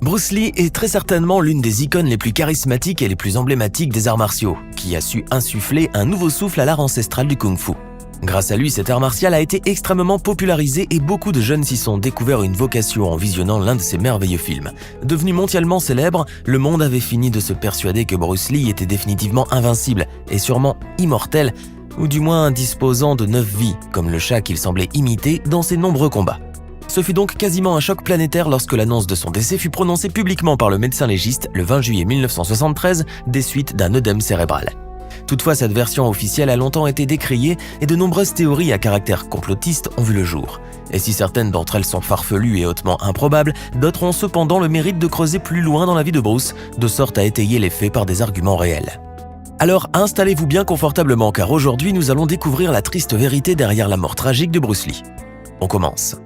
Bruce Lee est très certainement l'une des icônes les plus charismatiques et les plus emblématiques des arts martiaux, qui a su insuffler un nouveau souffle à l'art ancestral du Kung Fu. Grâce à lui, cet art martial a été extrêmement popularisé et beaucoup de jeunes s'y sont découverts une vocation en visionnant l'un de ses merveilleux films. Devenu mondialement célèbre, le monde avait fini de se persuader que Bruce Lee était définitivement invincible et sûrement immortel, ou du moins disposant de 9 vies, comme le chat qu'il semblait imiter dans ses nombreux combats. Ce fut donc quasiment un choc planétaire lorsque l'annonce de son décès fut prononcée publiquement par le médecin légiste le 20 juillet 1973 des suites d'un œdème cérébral. Toutefois, cette version officielle a longtemps été décriée et de nombreuses théories à caractère complotiste ont vu le jour. Et si certaines d'entre elles sont farfelues et hautement improbables, d'autres ont cependant le mérite de creuser plus loin dans la vie de Bruce, de sorte à étayer les faits par des arguments réels. Alors installez-vous bien confortablement car aujourd'hui nous allons découvrir la triste vérité derrière la mort tragique de Bruce Lee. On commence.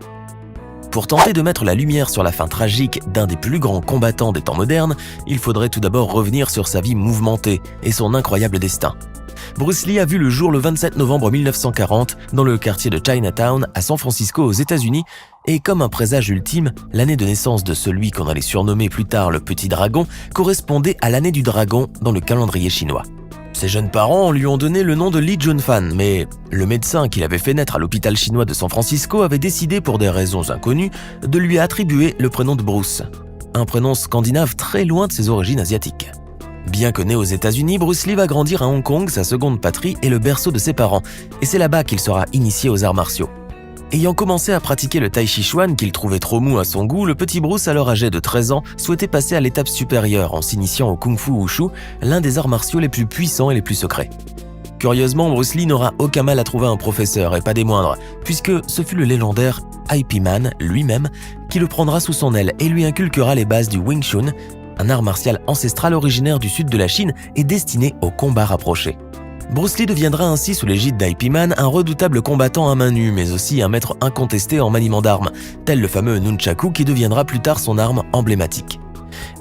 Pour tenter de mettre la lumière sur la fin tragique d'un des plus grands combattants des temps modernes, il faudrait tout d'abord revenir sur sa vie mouvementée et son incroyable destin. Bruce Lee a vu le jour le 27 novembre 1940 dans le quartier de Chinatown à San Francisco aux États-Unis et comme un présage ultime, l'année de naissance de celui qu'on allait surnommer plus tard le Petit Dragon correspondait à l'année du dragon dans le calendrier chinois. Ses jeunes parents lui ont donné le nom de Lee Junfan, mais le médecin qui l'avait fait naître à l'hôpital chinois de San Francisco avait décidé, pour des raisons inconnues, de lui attribuer le prénom de Bruce, un prénom scandinave très loin de ses origines asiatiques. Bien que né aux États-Unis, Bruce Lee va grandir à Hong Kong, sa seconde patrie et le berceau de ses parents, et c'est là-bas qu'il sera initié aux arts martiaux. Ayant commencé à pratiquer le Tai Chi Chuan qu'il trouvait trop mou à son goût, le petit Bruce, alors âgé de 13 ans, souhaitait passer à l'étape supérieure en s'initiant au Kung Fu Wushu, l'un des arts martiaux les plus puissants et les plus secrets. Curieusement, Bruce Lee n'aura aucun mal à trouver un professeur, et pas des moindres, puisque ce fut le légendaire IP Man lui-même qui le prendra sous son aile et lui inculquera les bases du Wing Chun, un art martial ancestral originaire du sud de la Chine et destiné au combat rapproché. Bruce Lee deviendra ainsi sous l'égide d'IP Man un redoutable combattant à main nue, mais aussi un maître incontesté en maniement d'armes, tel le fameux nunchaku qui deviendra plus tard son arme emblématique.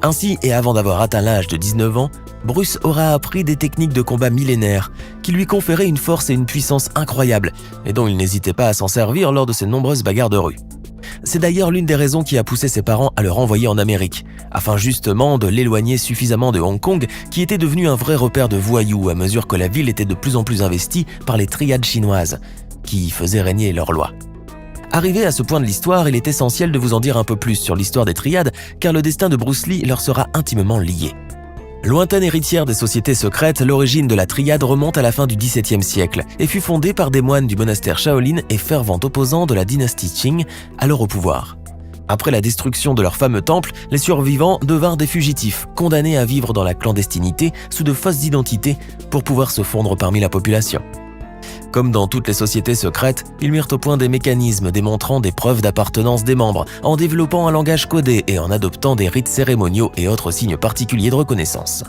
Ainsi, et avant d'avoir atteint l'âge de 19 ans, Bruce aura appris des techniques de combat millénaires qui lui conféraient une force et une puissance incroyables et dont il n'hésitait pas à s'en servir lors de ses nombreuses bagarres de rue. C'est d'ailleurs l'une des raisons qui a poussé ses parents à le renvoyer en Amérique, afin justement de l'éloigner suffisamment de Hong Kong, qui était devenu un vrai repère de voyous à mesure que la ville était de plus en plus investie par les triades chinoises, qui y faisaient régner leurs lois. Arrivé à ce point de l'histoire, il est essentiel de vous en dire un peu plus sur l'histoire des triades, car le destin de Bruce Lee leur sera intimement lié. Lointaine héritière des sociétés secrètes, l'origine de la triade remonte à la fin du XVIIe siècle et fut fondée par des moines du monastère Shaolin et fervents opposants de la dynastie Qing, alors au pouvoir. Après la destruction de leur fameux temple, les survivants devinrent des fugitifs, condamnés à vivre dans la clandestinité sous de fausses identités pour pouvoir se fondre parmi la population. Comme dans toutes les sociétés secrètes, ils mirent au point des mécanismes démontrant des preuves d'appartenance des membres, en développant un langage codé et en adoptant des rites cérémoniaux et autres signes particuliers de reconnaissance.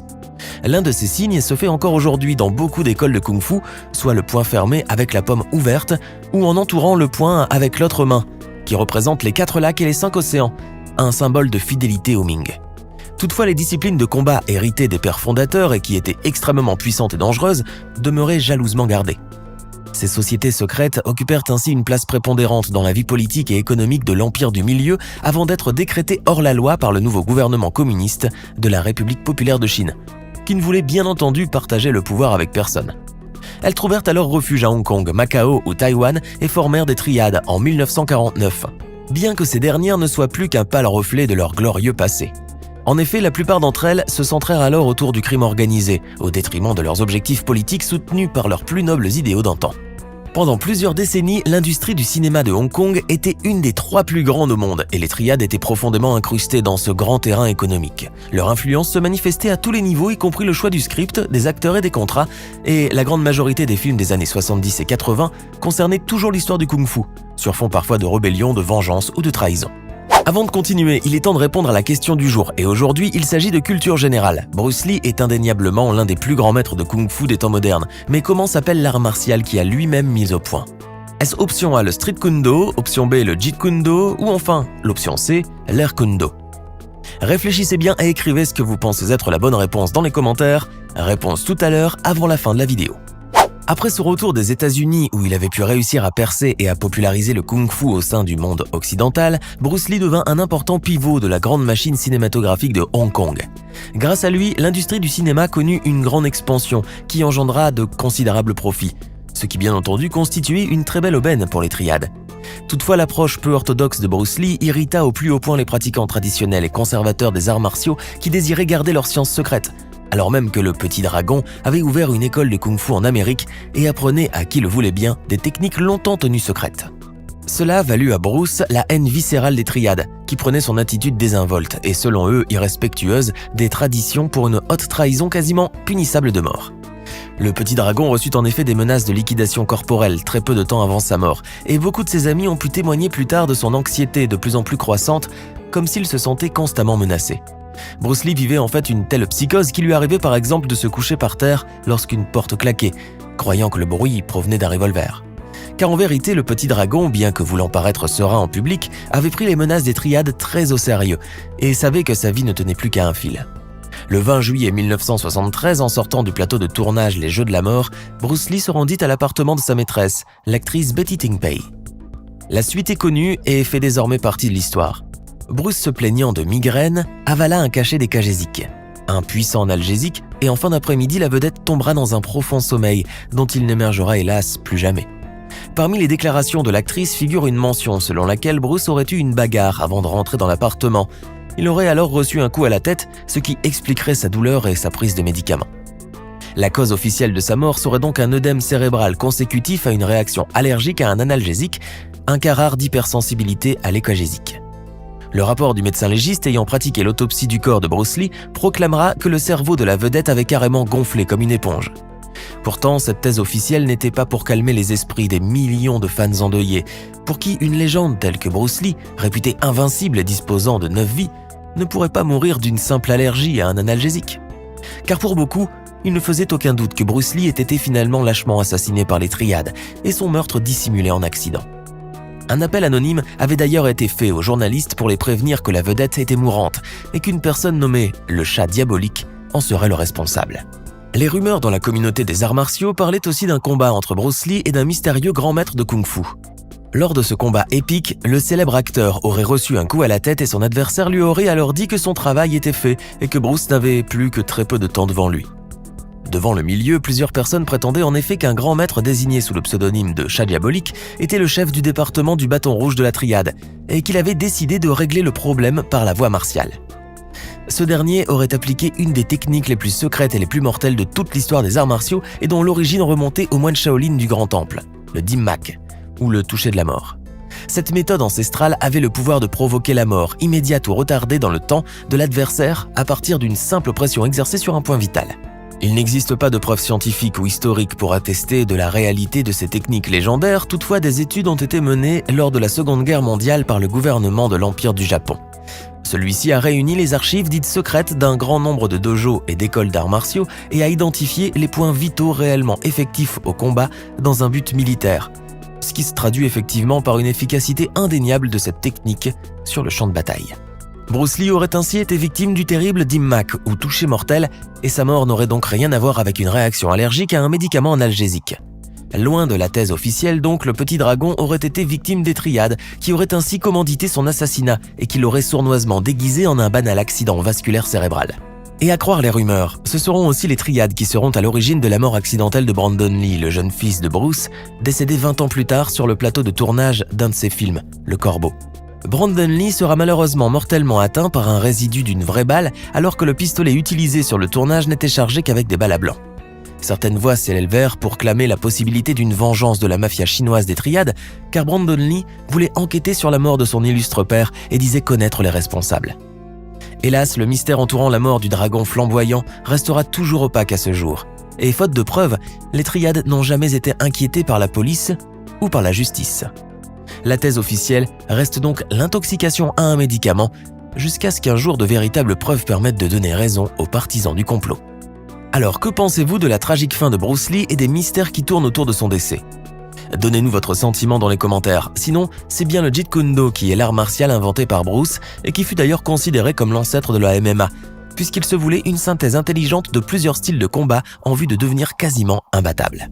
L'un de ces signes se fait encore aujourd'hui dans beaucoup d'écoles de Kung Fu, soit le poing fermé avec la paume ouverte ou en entourant le poing avec l'autre main, qui représente les 4 lacs et les 5 océans, un symbole de fidélité au Ming. Toutefois, les disciplines de combat héritées des pères fondateurs et qui étaient extrêmement puissantes et dangereuses demeuraient jalousement gardées. Ces sociétés secrètes occupèrent ainsi une place prépondérante dans la vie politique et économique de l'Empire du Milieu avant d'être décrétées hors la loi par le nouveau gouvernement communiste de la République populaire de Chine, qui ne voulait bien entendu partager le pouvoir avec personne. Elles trouvèrent alors refuge à Hong Kong, Macao ou Taïwan et formèrent des triades en 1949, bien que ces dernières ne soient plus qu'un pâle reflet de leur glorieux passé. En effet, la plupart d'entre elles se centrèrent alors autour du crime organisé, au détriment de leurs objectifs politiques soutenus par leurs plus nobles idéaux d'antan. Pendant plusieurs décennies, l'industrie du cinéma de Hong Kong était une des 3 plus grandes au monde et les triades étaient profondément incrustées dans ce grand terrain économique. Leur influence se manifestait à tous les niveaux, y compris le choix du script, des acteurs et des contrats, et la grande majorité des films des années 70 et 80 concernaient toujours l'histoire du kung-fu, sur fond parfois de rébellion, de vengeance ou de trahison. Avant de continuer, il est temps de répondre à la question du jour, et aujourd'hui, il s'agit de culture générale. Bruce Lee est indéniablement l'un des plus grands maîtres de kung-fu des temps modernes, mais comment s'appelle l'art martial qui a lui-même mis au point? Est-ce option A le Street Kundo, option B le Jeet Kundo, ou enfin, l'option C, l'Air Kundo? Réfléchissez bien et écrivez ce que vous pensez être la bonne réponse dans les commentaires. Réponse tout à l'heure, avant la fin de la vidéo. Après son retour des États-Unis où il avait pu réussir à percer et à populariser le kung-fu au sein du monde occidental, Bruce Lee devint un important pivot de la grande machine cinématographique de Hong Kong. Grâce à lui, l'industrie du cinéma connut une grande expansion qui engendra de considérables profits, ce qui bien entendu constituait une très belle aubaine pour les triades. Toutefois, l'approche peu orthodoxe de Bruce Lee irrita au plus haut point les pratiquants traditionnels et conservateurs des arts martiaux qui désiraient garder leur science secrète, alors même que le Petit Dragon avait ouvert une école de kung-fu en Amérique et apprenait à qui le voulait bien des techniques longtemps tenues secrètes. Cela valut à Bruce la haine viscérale des triades, qui prenaient son attitude désinvolte et selon eux irrespectueuse des traditions pour une haute trahison quasiment punissable de mort. Le Petit Dragon reçut en effet des menaces de liquidation corporelle très peu de temps avant sa mort, et beaucoup de ses amis ont pu témoigner plus tard de son anxiété de plus en plus croissante, comme s'il se sentait constamment menacé. Bruce Lee vivait en fait une telle psychose qu'il lui arrivait par exemple de se coucher par terre lorsqu'une porte claquait, croyant que le bruit provenait d'un revolver. Car en vérité, le Petit Dragon, bien que voulant paraître serein en public, avait pris les menaces des triades très au sérieux et savait que sa vie ne tenait plus qu'à un fil. Le 20 juillet 1973, en sortant du plateau de tournage Les Jeux de la Mort, Bruce Lee se rendit à l'appartement de sa maîtresse, l'actrice Betty Ting-pei. La suite est connue et fait désormais partie de l'histoire. Bruce, se plaignant de migraine, avala un cachet d'écagésique, un puissant analgésique, et en fin d'après-midi, la vedette tombera dans un profond sommeil dont il n'émergera hélas plus jamais. Parmi les déclarations de l'actrice figure une mention selon laquelle Bruce aurait eu une bagarre avant de rentrer dans l'appartement. Il aurait alors reçu un coup à la tête, ce qui expliquerait sa douleur et sa prise de médicaments. La cause officielle de sa mort serait donc un œdème cérébral consécutif à une réaction allergique à un analgésique, un cas rare d'hypersensibilité à l'écagésique. Le rapport du médecin légiste ayant pratiqué l'autopsie du corps de Bruce Lee proclamera que le cerveau de la vedette avait carrément gonflé comme une éponge. Pourtant, cette thèse officielle n'était pas pour calmer les esprits des millions de fans endeuillés, pour qui une légende telle que Bruce Lee, réputé invincible et disposant de 9 vies, ne pourrait pas mourir d'une simple allergie à un analgésique. Car pour beaucoup, il ne faisait aucun doute que Bruce Lee ait été finalement lâchement assassiné par les triades et son meurtre dissimulé en accident. Un appel anonyme avait d'ailleurs été fait aux journalistes pour les prévenir que la vedette était mourante et qu'une personne nommée le Chat Diabolique en serait le responsable. Les rumeurs dans la communauté des arts martiaux parlaient aussi d'un combat entre Bruce Lee et d'un mystérieux grand maître de kung-fu. Lors de ce combat épique, le célèbre acteur aurait reçu un coup à la tête et son adversaire lui aurait alors dit que son travail était fait et que Bruce n'avait plus que très peu de temps devant lui. Devant le milieu, plusieurs personnes prétendaient en effet qu'un grand maître désigné sous le pseudonyme de Chat Diabolique était le chef du département du bâton rouge de la triade et qu'il avait décidé de régler le problème par la voie martiale. Ce dernier aurait appliqué une des techniques les plus secrètes et les plus mortelles de toute l'histoire des arts martiaux et dont l'origine remontait aux moines Shaolin du Grand Temple, le Dim Mak, ou le toucher de la mort. Cette méthode ancestrale avait le pouvoir de provoquer la mort, immédiate ou retardée dans le temps, de l'adversaire à partir d'une simple pression exercée sur un point vital. Il n'existe pas de preuves scientifiques ou historiques pour attester de la réalité de ces techniques légendaires, toutefois des études ont été menées lors de la Seconde Guerre mondiale par le gouvernement de l'Empire du Japon. Celui-ci a réuni les archives dites secrètes d'un grand nombre de dojos et d'écoles d'arts martiaux et a identifié les points vitaux réellement effectifs au combat dans un but militaire, ce qui se traduit effectivement par une efficacité indéniable de cette technique sur le champ de bataille. Bruce Lee aurait ainsi été victime du terrible Dim Mak ou toucher mortel et sa mort n'aurait donc rien à voir avec une réaction allergique à un médicament analgésique. Loin de la thèse officielle donc, le Petit Dragon aurait été victime des triades qui auraient ainsi commandité son assassinat et qui l'auraient sournoisement déguisé en un banal accident vasculaire cérébral. Et à croire les rumeurs, ce seront aussi les triades qui seront à l'origine de la mort accidentelle de Brandon Lee, le jeune fils de Bruce, décédé 20 ans plus tard sur le plateau de tournage d'un de ses films, Le Corbeau. Brandon Lee sera malheureusement mortellement atteint par un résidu d'une vraie balle alors que le pistolet utilisé sur le tournage n'était chargé qu'avec des balles à blanc. Certaines voix s'élevèrent pour clamer la possibilité d'une vengeance de la mafia chinoise des triades, car Brandon Lee voulait enquêter sur la mort de son illustre père et disait connaître les responsables. Hélas, le mystère entourant la mort du dragon flamboyant restera toujours opaque à ce jour. Et faute de preuves, les triades n'ont jamais été inquiétées par la police ou par la justice. La thèse officielle reste donc l'intoxication à un médicament, jusqu'à ce qu'un jour de véritables preuves permettent de donner raison aux partisans du complot. Alors, que pensez-vous de la tragique fin de Bruce Lee et des mystères qui tournent autour de son décès ? Donnez-nous votre sentiment dans les commentaires. Sinon, c'est bien le Jeet Kune Do qui est l'art martial inventé par Bruce et qui fut d'ailleurs considéré comme l'ancêtre de la MMA, puisqu'il se voulait une synthèse intelligente de plusieurs styles de combat en vue de devenir quasiment imbattable.